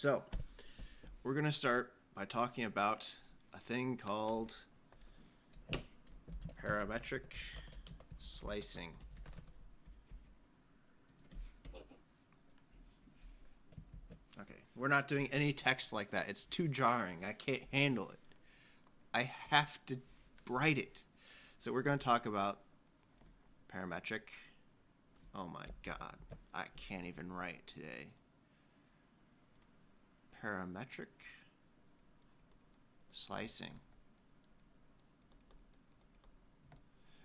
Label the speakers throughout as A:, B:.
A: So, we're going to start by talking about a thing called parametric slicing. Okay, we're not doing any text like that. It's too jarring. I can't handle it. I have to write it. So we're going to talk about parametric. Oh my god, I can't even write today. Parametric slicing.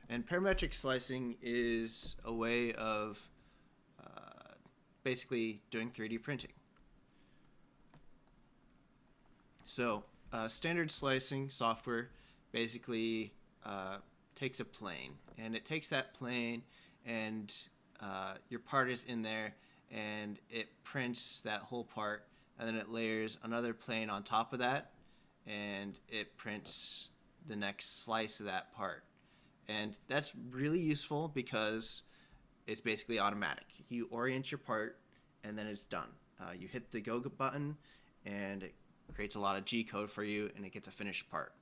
A: And parametric slicing is a way of basically doing 3D printing. So standard slicing software basically takes a plane, and it takes that plane and your part is in there, and it prints that whole part, and then it layers another plane on top of that, and it prints the next slice of that part. And that's really useful because it's basically automatic. You orient your part, and then it's done. You hit the go button, and it creates a lot of G code for you, and it gets a finished part.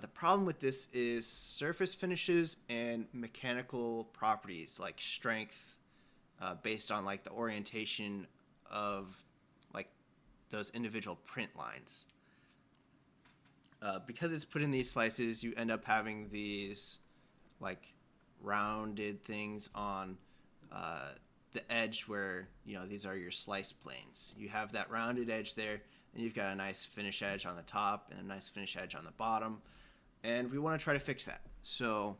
A: The problem with this is surface finishes and mechanical properties like strength, based on like the orientation of like those individual print lines. Because it's put in these slices, you end up having these like rounded things on the edge where, you know, these are your slice planes. You have that rounded edge there, and you've got a nice finish edge on the top and a nice finish edge on the bottom. And we want to try to fix that. So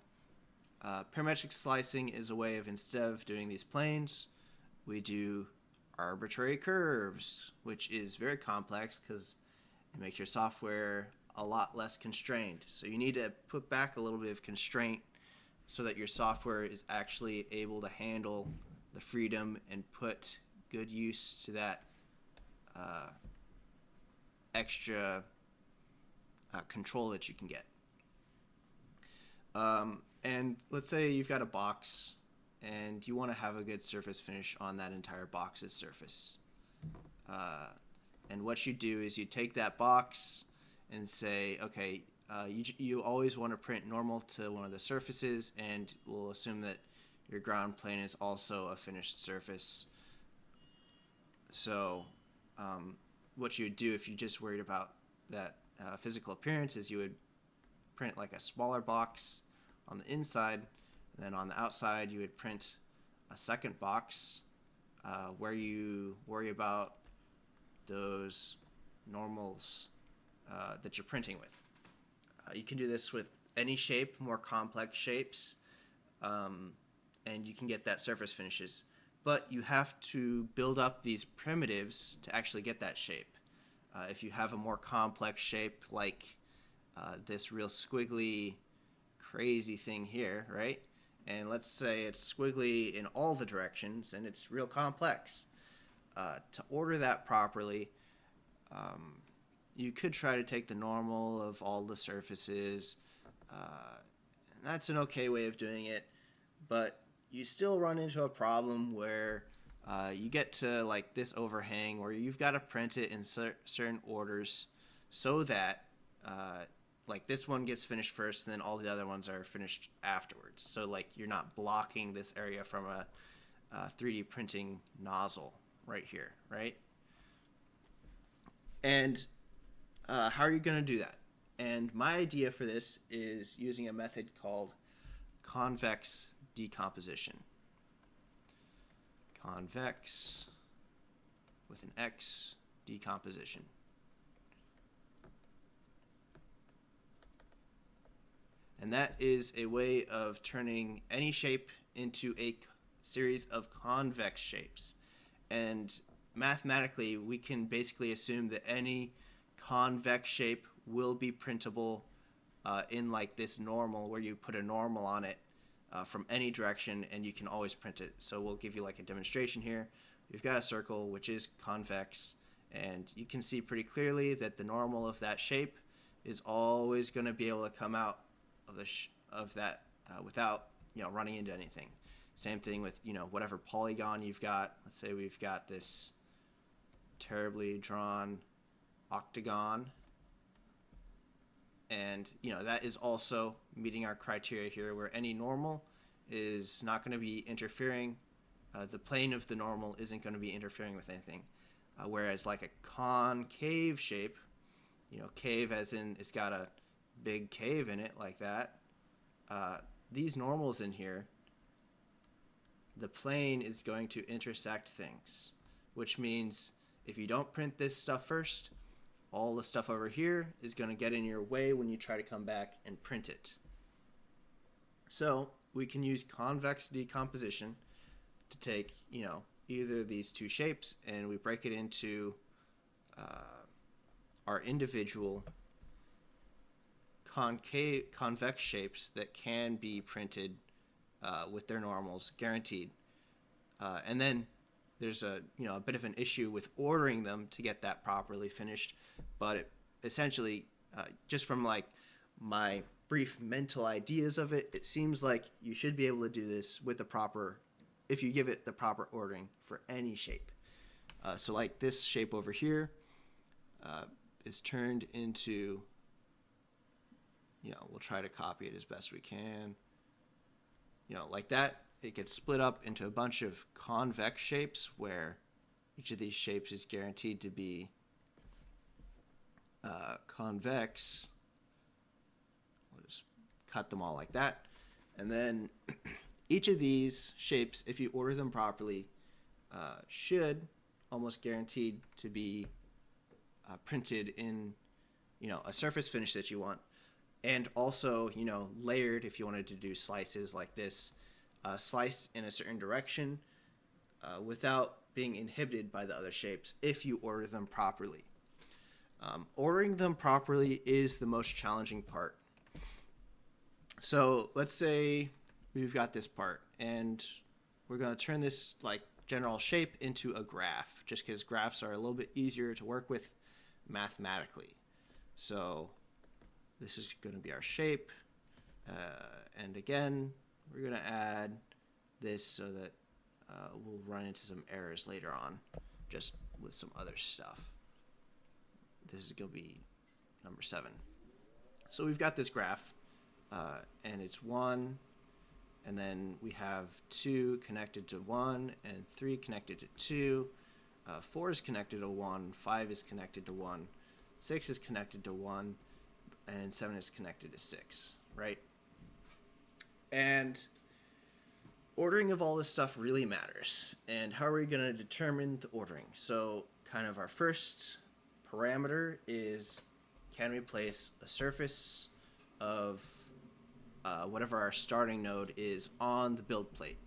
A: parametric slicing is a way of, instead of doing these planes, we do arbitrary curves, which is very complex because it makes your software a lot less constrained. So you need to put back a little bit of constraint so that your software is actually able to handle the freedom and put good use to that extra control that you can get. And let's say you've got a box and you want to have a good surface finish on that entire box's surface. And what you do is you take that box and say, okay, you always want to print normal to one of the surfaces, and we'll assume that your ground plane is also a finished surface. So what you would do if you just worried about that physical appearance is you would print like a smaller box on the inside, and then on the outside you would print a second box where you worry about those normals that you're printing with. You can do this with any shape, more complex shapes, and you can get that surface finishes. But you have to build up these primitives to actually get that shape. If you have a more complex shape like this real squiggly, crazy thing here, right? And let's say it's squiggly in all the directions and it's real complex. To order that properly, you could try to take the normal of all the surfaces. And that's an okay way of doing it, but you still run into a problem where you get to like this overhang where you've got to print it in certain orders so that like this one gets finished first and then all the other ones are finished afterwards. So like you're not blocking this area from a 3D printing nozzle right here, right? And how are you going to do that? And my idea for this is using a method called convex decomposition. Convex with an X, decomposition. And that is a way of turning any shape into a series of convex shapes. And mathematically, we can basically assume that any convex shape will be printable in like this normal, where you put a normal on it from any direction, and you can always print it. So we'll give you like a demonstration here. We've got a circle which is convex, and you can see pretty clearly that the normal of that shape is always going to be able to come out of that without, you know, running into anything. Same thing with, you know, whatever polygon you've got. Let's say we've got this terribly drawn octagon. And, that is also meeting our criteria here, where any normal is not going to be interfering. The plane of the normal isn't going to be interfering with anything. Whereas like a concave shape, cave as in it's got a big cave in it like that, these normals in here, the plane is going to intersect things, which means if you don't print this stuff first, all the stuff over here is going to get in your way when you try to come back and print it. So we can use convex decomposition to take, either of these two shapes, and we break it into our individual convex shapes that can be printed with their normals guaranteed. And then there's a bit of an issue with ordering them to get that properly finished, but essentially, just from like my brief mental ideas of it, it seems like you should be able to do this with the proper, if you give it the proper ordering for any shape. So like this shape over here is turned into, we'll try to copy it as best we can. Like that. It gets split up into a bunch of convex shapes where each of these shapes is guaranteed to be convex. We'll just cut them all like that. And then each of these shapes, if you order them properly, should almost guaranteed to be printed in, a surface finish that you want. And also, layered if you wanted to do slices like this. Sliced in a certain direction without being inhibited by the other shapes if you order them properly. Ordering them properly is the most challenging part. So let's say we've got this part and we're going to turn this like general shape into a graph, just because graphs are a little bit easier to work with mathematically. So this is going to be our shape, and again, we're going to add this so that we'll run into some errors later on just with some other stuff. This is going to be number 7. So we've got this graph, and it's 1, and then we have 2 connected to 1, and 3 connected to 2, 4 is connected to 1, 5 is connected to 1, 6 is connected to 1, and 7 is connected to 6, right? And ordering of all this stuff really matters. And how are we going to determine the ordering? So kind of our first parameter is, can we place a surface of whatever our starting node is on the build plate?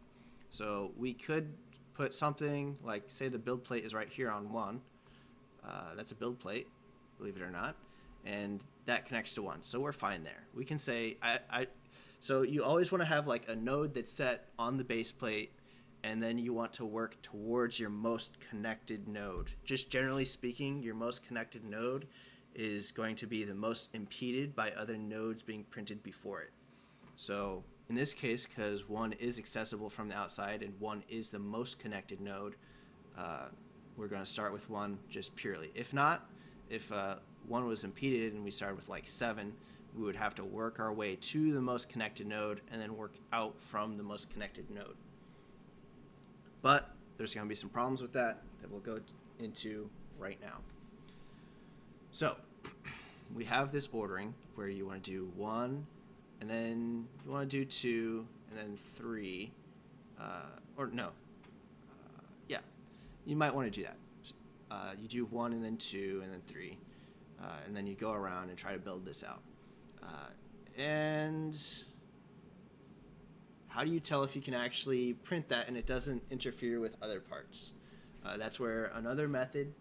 A: So we could put something like, say the build plate is right here on 1. That's a build plate, believe it or not. And that connects to 1. So we're fine there. We can say, so you always want to have like a node that's set on the base plate, and then you want to work towards your most connected node. Just generally speaking, your most connected node is going to be the most impeded by other nodes being printed before it. So in this case, because 1 is accessible from the outside and 1 is the most connected node, we're going to start with 1 just purely. If not, if 1 was impeded and we started with like 7, we would have to work our way to the most connected node and then work out from the most connected node. But there's going to be some problems with that we'll go into right now. So we have this ordering where you want to do 1, and then you want to do 2, and then 3, yeah, you might want to do that. You do 1 and then 2 and then 3, and then you go around and try to build this out. And how do you tell if you can actually print that and it doesn't interfere with other parts? That's where another method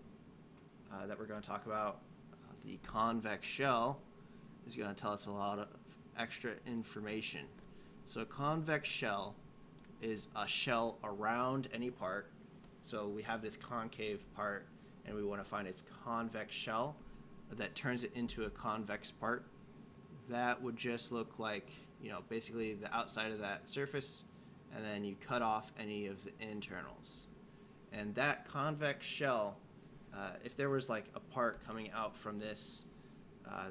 A: that we're going to talk about, the convex shell, is going to tell us a lot of extra information. So a convex shell is a shell around any part. So we have this concave part, and we want to find its convex shell that turns it into a convex part. That would just look like, basically the outside of that surface, and then you cut off any of the internals. And that convex shell if there was like a part coming out from this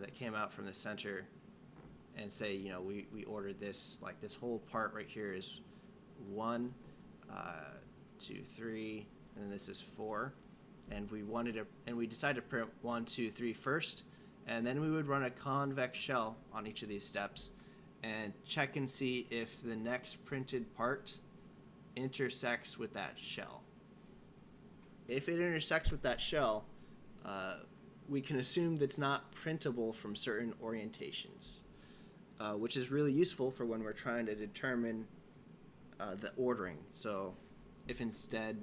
A: that came out from the center, and say, you know, we ordered this, like this whole part right here is 1, 2, 3, and then this is 4, and we decided to print 1, 2, 3 first, and then we would run a convex shell on each of these steps and check and see if the next printed part intersects with that shell. If it intersects with that shell, we can assume that it's not printable from certain orientations, which is really useful for when we're trying to determine the ordering. So if instead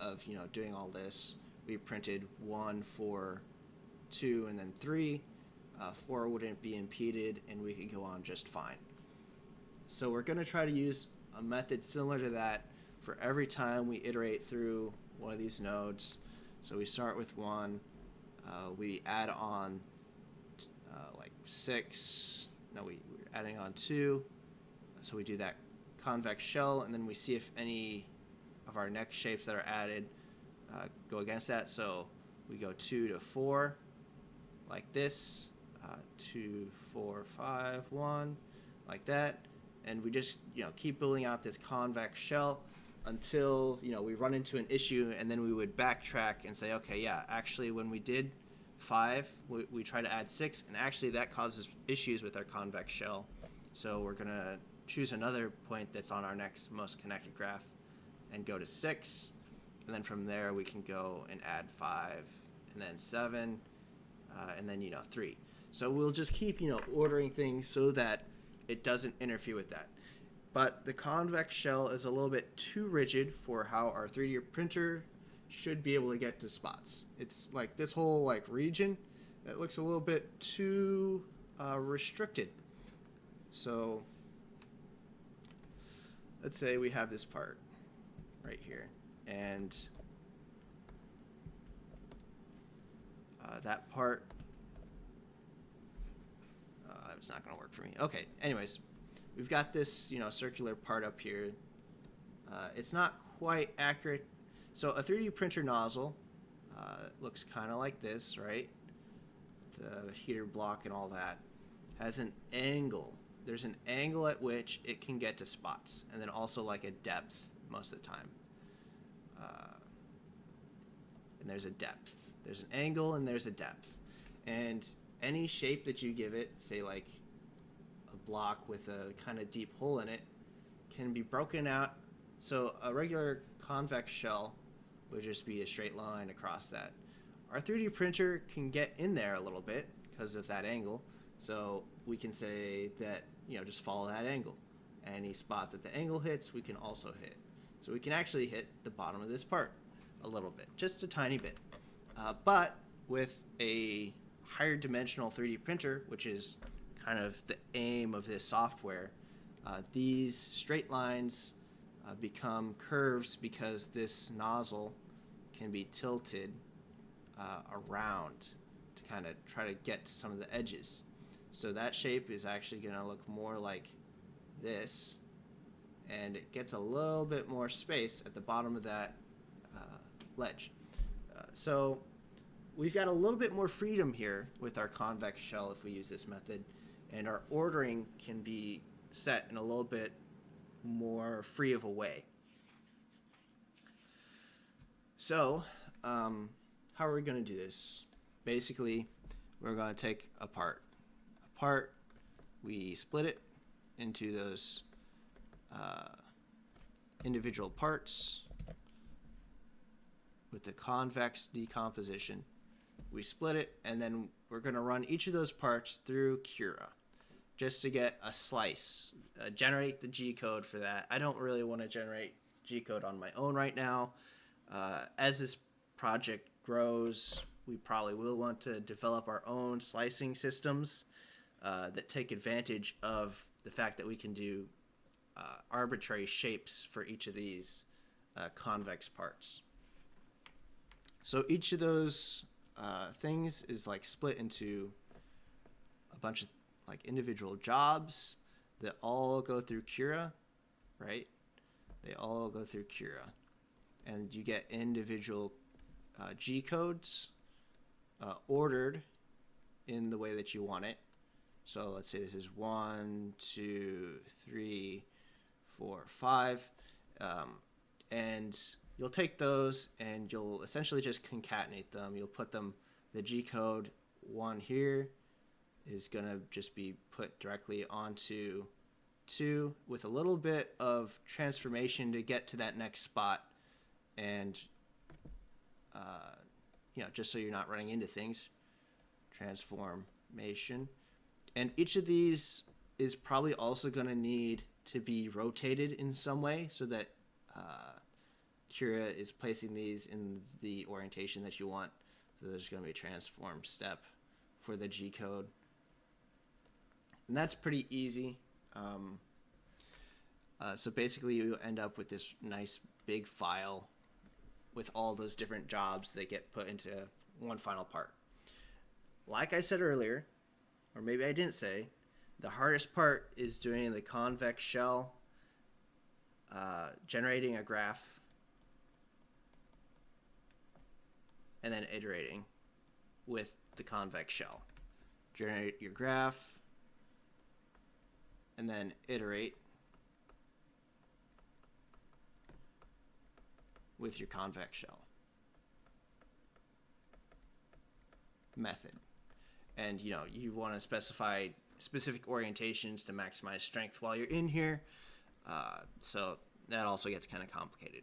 A: of, you know, doing all this, we printed 1, 4, 2, and then 3, 4 wouldn't be impeded, and we could go on just fine. So we're going to try to use a method similar to that for every time we iterate through one of these nodes. So we start with 1, we add on like 6, no, we're adding on 2, so we do that convex shell, and then we see if any of our next shapes that are added go against that. So we go 2 to 4 like this, 2, 4, 5, 1 like that, and we just, you know, keep building out this convex shell until, you know, we run into an issue, and then we would backtrack and say, okay, yeah, actually when we did 5, we try to add 6, and actually that causes issues with our convex shell. So we're gonna choose another point that's on our next most connected graph and go to 6, and then from there we can go and add 5, and then 7, and then, you know, 3. So we'll just keep, you know, ordering things so that it doesn't interfere with that. But the convex shell is a little bit too rigid for how our 3D printer should be able to get to spots. It's like this whole like region that looks a little bit too restricted. So let's say we have this part right here, and that part, it's not going to work for me. Okay, anyways, we've got this, you know, circular part up here. It's not quite accurate. So a 3D printer nozzle looks kind of like this, right? The heater block and all that has an angle. There's an angle at which it can get to spots, and then also like a depth most of the time. And there's a depth. There's an angle and there's a depth. And any shape that you give it, say like a block with a kind of deep hole in it, can be broken out. So a regular convex shell would just be a straight line across that. Our 3D printer can get in there a little bit because of that angle. So we can say that, you know, just follow that angle. Any spot that the angle hits, we can also hit. So we can actually hit the bottom of this part a little bit, just a tiny bit. But with a higher dimensional 3D printer, which is kind of the aim of this software, these straight lines become curves because this nozzle can be tilted around to kind of try to get to some of the edges. So that shape is actually going to look more like this, and it gets a little bit more space at the bottom of that ledge. So we've got a little bit more freedom here with our convex shell if we use this method, and our ordering can be set in a little bit more free of a way. So how are we going to do this? Basically, we're going to take a part. We split it into those individual parts with the convex decomposition. We split it, and then we're going to run each of those parts through Cura just to get a slice, generate the G-code for that. I don't really want to generate G-code on my own right now. As this project grows, we probably will want to develop our own slicing systems that take advantage of the fact that we can do arbitrary shapes for each of these convex parts. So each of those things is like split into a bunch of like individual jobs that all go through Cura, right? They all go through Cura, and you get individual G codes ordered in the way that you want it. So let's say this is 1, 2, 3, 4, 5, and you'll take those and you'll essentially just concatenate them. You'll put them, the G code 1 here is going to just be put directly onto 2 with a little bit of transformation to get to that next spot, and just so you're not running into things. Transformation. And each of these is probably also going to need to be rotated in some way so that Cura is placing these in the orientation that you want. So there's going to be a transform step for the G code. And that's pretty easy. So basically you end up with this nice big file with all those different jobs that get put into one final part. Like I said earlier, or maybe I didn't say, the hardest part is doing the convex shell, generating a graph, and then iterating with the convex shell. Generate your graph, and then iterate with your convex shell method. And you want to specify specific orientations to maximize strength while you're in here. So that also gets kind of complicated.